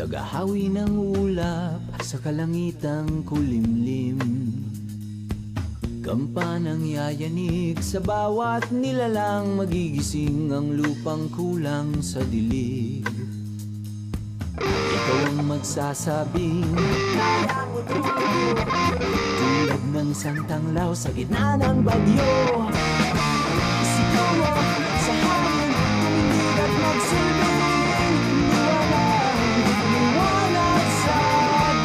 Nagahawi ng ulap sa kalangitang kulimlim. Kampanang yayanig sa bawat nilalang, magigising ang lupang kulang sa dilig. Ikaw ang magsasabing kaya mo to, tulad ng santanglaw sa gitna ng bagyo. Isigaw mo sa hangin, tumindig at magsilbing liwanag sa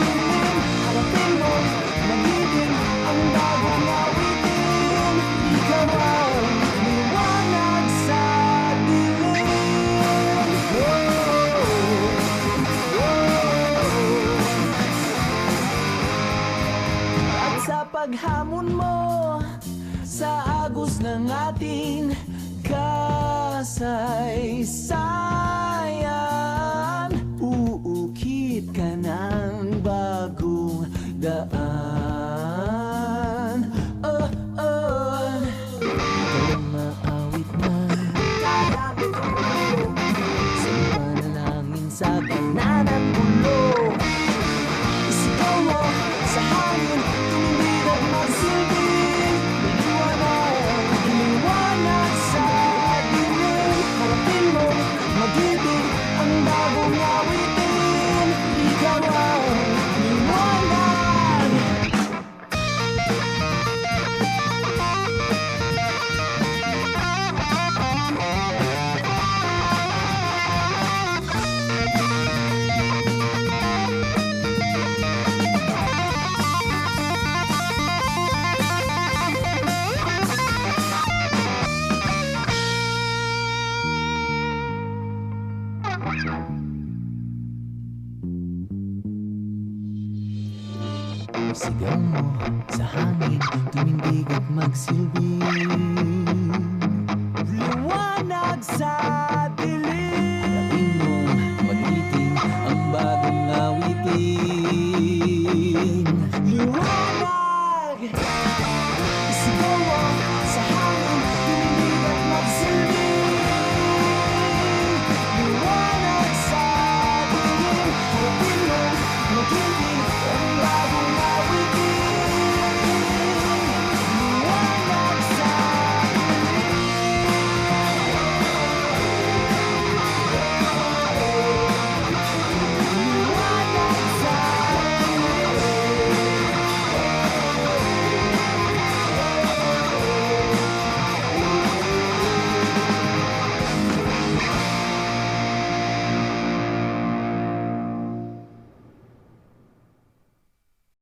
dilim. Harapin mo, magiging ang bagong awitin. Ikaw ang liwanag sa dilim. At sa paghamon mo sa agos ng ating kasaysayan, uukit ka ng bagong daan. Oh, oh, ikaw ang maawit na sa panalangin sa gitna ng gulo. Isigaw mo sa hangin, tumindig at magsilbing liwanag sa dilim. Harapin mo, mag-ibig ang bagong awitin. Ikaw ang liwanag. Sigaw mo sa hangin, tumindig at magsilbi